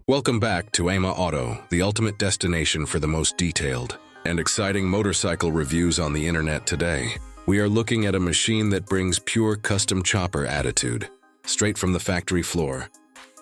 Welcome back to AMA Auto, the ultimate destination for the most detailed and exciting motorcycle reviews on the internet today. We are looking at a machine that brings pure custom chopper attitude, straight from the factory floor,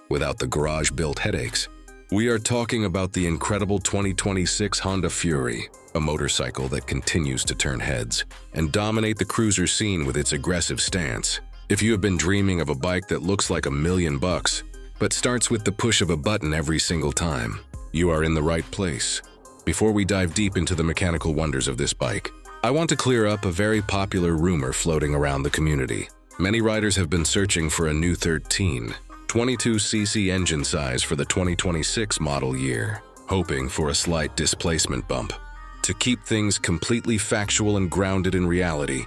without the garage-built headaches. We are talking about the incredible 2026 Honda Fury, a motorcycle that continues to turn heads and dominate the cruiser scene with its aggressive stance. If you have been dreaming of a bike that looks like $1,000,000, but starts with the push of a button every single time, you are in the right place. Before we dive deep into the mechanical wonders of this bike, I want to clear up a very popular rumor floating around the community. Many riders have been searching for a new 22cc engine size for the 2026 model year, hoping for a slight displacement bump. To keep things completely factual and grounded in reality,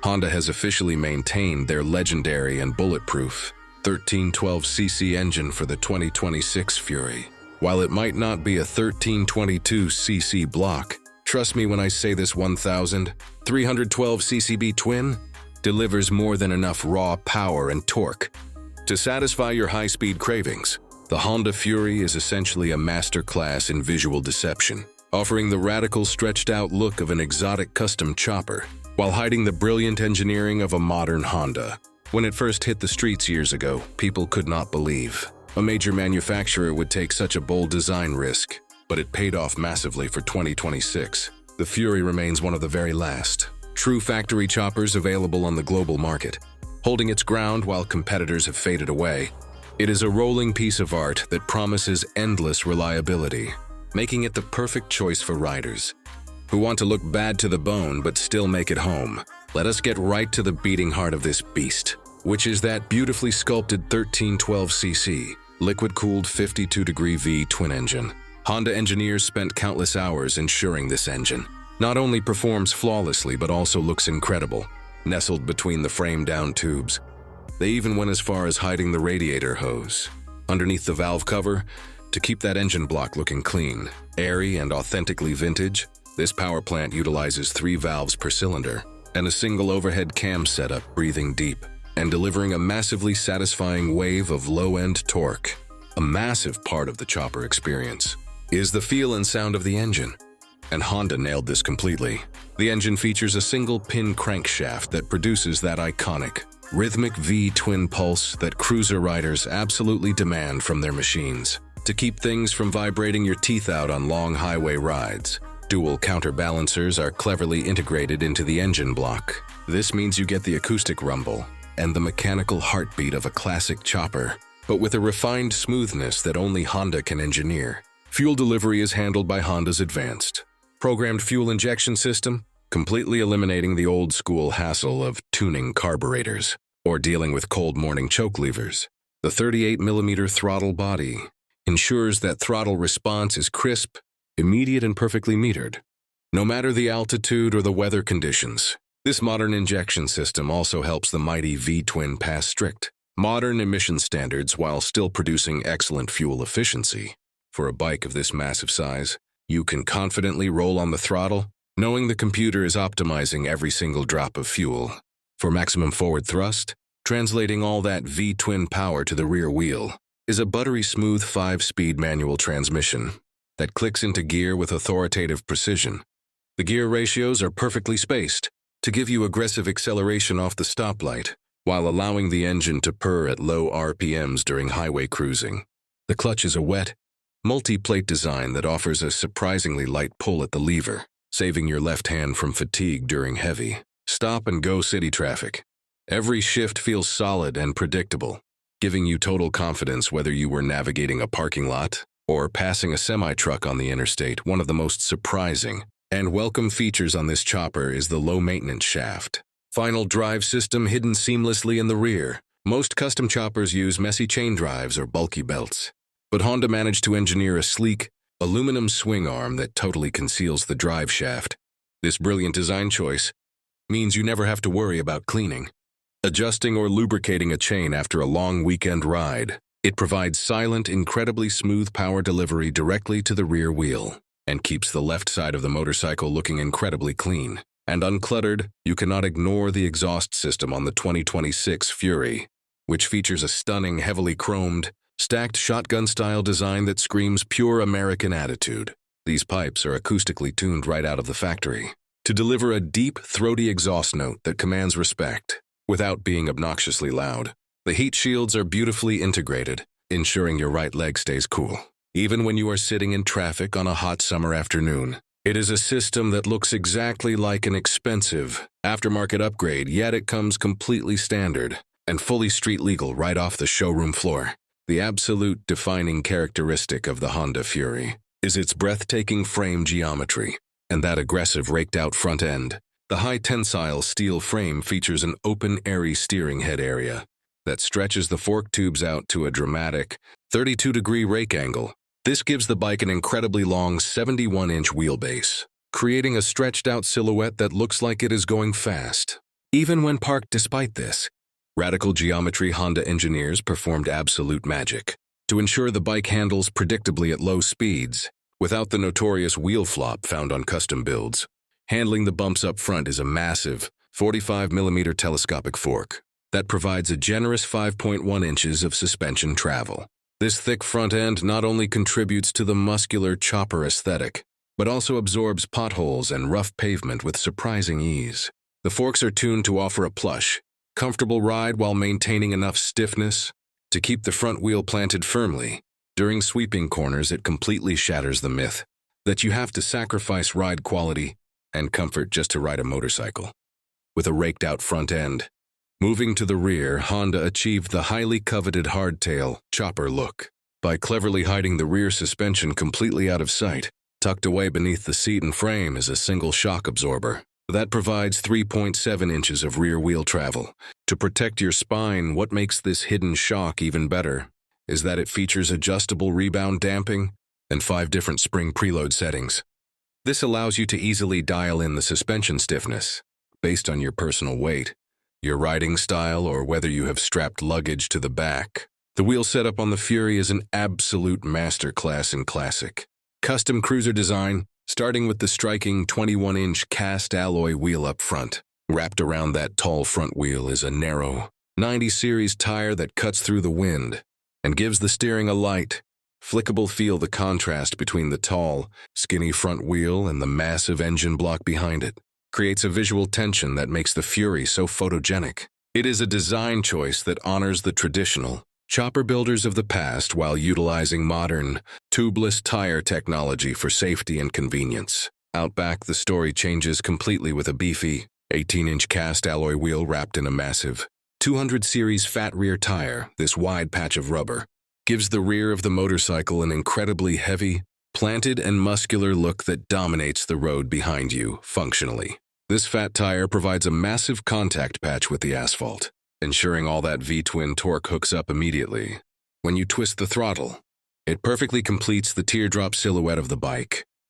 Honda has officially maintained their legendary and bulletproof 1312cc engine for the 2026 Fury. While it might not be a 1322cc block, trust me when I say this 1312cc twin delivers more than enough raw power and torque to satisfy your high-speed cravings. The Honda Fury is essentially a masterclass in visual deception, offering the radical stretched-out look of an exotic custom chopper, while hiding the brilliant engineering of a modern Honda. When it first hit the streets years ago, people could not believe a major manufacturer would take such a bold design risk, but it paid off massively for 2026. The Fury remains one of the very last true factory choppers available on the global market, holding its ground while competitors have faded away. It is a rolling piece of art that promises endless reliability, making it the perfect choice for riders who want to look bad to the bone but still make it home. Let us get right to the beating heart of this beast, which is that beautifully sculpted 1312cc, liquid-cooled 52-degree V twin engine. Honda engineers spent countless hours ensuring this engine not only performs flawlessly but also looks incredible, nestled between the frame-down tubes. They even went as far as hiding the radiator hose underneath the valve cover to keep that engine block looking clean, airy, and authentically vintage. This power plant utilizes 3 valves per cylinder and a single overhead cam setup, breathing deep and delivering a massively satisfying wave of low-end torque. A massive part of the chopper experience is the feel and sound of the engine, and Honda nailed this completely. The engine features a single-pin crankshaft that produces that iconic, rhythmic V-twin pulse that cruiser riders absolutely demand from their machines to keep things from vibrating your teeth out on long highway rides. Dual counterbalancers are cleverly integrated into the engine block. This means you get the acoustic rumble and the mechanical heartbeat of a classic chopper, but with a refined smoothness that only Honda can engineer. Fuel delivery is handled by Honda's advanced programmed fuel injection system, completely eliminating the old-school hassle of tuning carburetors or dealing with cold morning choke levers. The 38mm throttle body ensures that throttle response is crisp, immediate, and perfectly metered, no matter the altitude or the weather conditions. This modern injection system also helps the mighty V-twin pass strict modern emission standards while still producing excellent fuel efficiency. For a bike of this massive size, you can confidently roll on the throttle, knowing the computer is optimizing every single drop of fuel. For maximum forward thrust, translating all that V-twin power to the rear wheel is a buttery smooth 5-speed manual transmission that clicks into gear with authoritative precision. The gear ratios are perfectly spaced to give you aggressive acceleration off the stoplight, while allowing the engine to purr at low RPMs during highway cruising. The clutch is a wet, multi-plate design that offers a surprisingly light pull at the lever, saving your left hand from fatigue during heavy stop-and-go city traffic. Every shift feels solid and predictable, giving you total confidence whether you were navigating a parking lot or passing a semi-truck on the interstate. One of the most surprising and welcome features on this chopper is the low-maintenance shaft. Final drive system hidden seamlessly in the rear. Most custom choppers use messy chain drives or bulky belts, but Honda managed to engineer a sleek, aluminum swing arm that totally conceals the drive shaft. This brilliant design choice means you never have to worry about cleaning, adjusting, or lubricating a chain after a long weekend ride. It provides silent, incredibly smooth power delivery directly to the rear wheel and keeps the left side of the motorcycle looking incredibly clean and uncluttered. You cannot ignore the exhaust system on the 2026 Fury, which features a stunning, heavily chromed stacked shotgun-style design that screams pure American attitude. These pipes are acoustically tuned right out of the factory to deliver a deep, throaty exhaust note that commands respect without being obnoxiously loud. The heat shields are beautifully integrated, ensuring your right leg stays cool, even when you are sitting in traffic on a hot summer afternoon. It is a system that looks exactly like an expensive aftermarket upgrade, yet it comes completely standard and fully street legal right off the showroom floor. The absolute defining characteristic of the Honda Fury is its breathtaking frame geometry and that aggressive raked-out front end. The high-tensile steel frame features an open, airy steering head area that stretches the fork tubes out to a dramatic 32-degree rake angle. This gives the bike an incredibly long 71-inch wheelbase, creating a stretched-out silhouette that looks like it is going fast, even when parked. Despite this radical geometry, Honda engineers performed absolute magic to ensure the bike handles predictably at low speeds, without the notorious wheel flop found on custom builds. Handling the bumps up front is a massive 45mm telescopic fork that provides a generous 5.1 inches of suspension travel. This thick front end not only contributes to the muscular chopper aesthetic, but also absorbs potholes and rough pavement with surprising ease. The forks are tuned to offer a plush, comfortable ride while maintaining enough stiffness to keep the front wheel planted firmly. During sweeping corners, it completely shatters the myth that you have to sacrifice ride quality and comfort just to ride a motorcycle. With a raked-out front end, moving to the rear, Honda achieved the highly coveted hardtail chopper look by cleverly hiding the rear suspension completely out of sight. Tucked away beneath the seat and frame is a single shock absorber that provides 3.7 inches of rear wheel travel to protect your spine. What makes this hidden shock even better is that it features adjustable rebound damping and 5 different spring preload settings. This allows you to easily dial in the suspension stiffness based on your personal weight, your riding style, or whether you have strapped luggage to the back. The wheel setup on the Fury is an absolute masterclass in classic custom cruiser design, starting with the striking 21-inch cast alloy wheel up front. Wrapped around that tall front wheel is a narrow 90 series tire that cuts through the wind and gives the steering a light, flickable feel. The contrast between the tall, skinny front wheel and the massive engine block behind it creates a visual tension that makes the Fury so photogenic. It is a design choice that honors the traditional chopper builders of the past while utilizing modern, tubeless tire technology for safety and convenience. Out back, the story changes completely with a beefy 18-inch cast alloy wheel wrapped in a massive 200 series fat rear tire. This wide patch of rubber gives the rear of the motorcycle an incredibly heavy, planted and muscular look that dominates the road behind you functionally. This fat tire provides a massive contact patch with the asphalt, ensuring all that V-twin torque hooks up immediately when you twist the throttle. It perfectly completes the teardrop silhouette of the bike,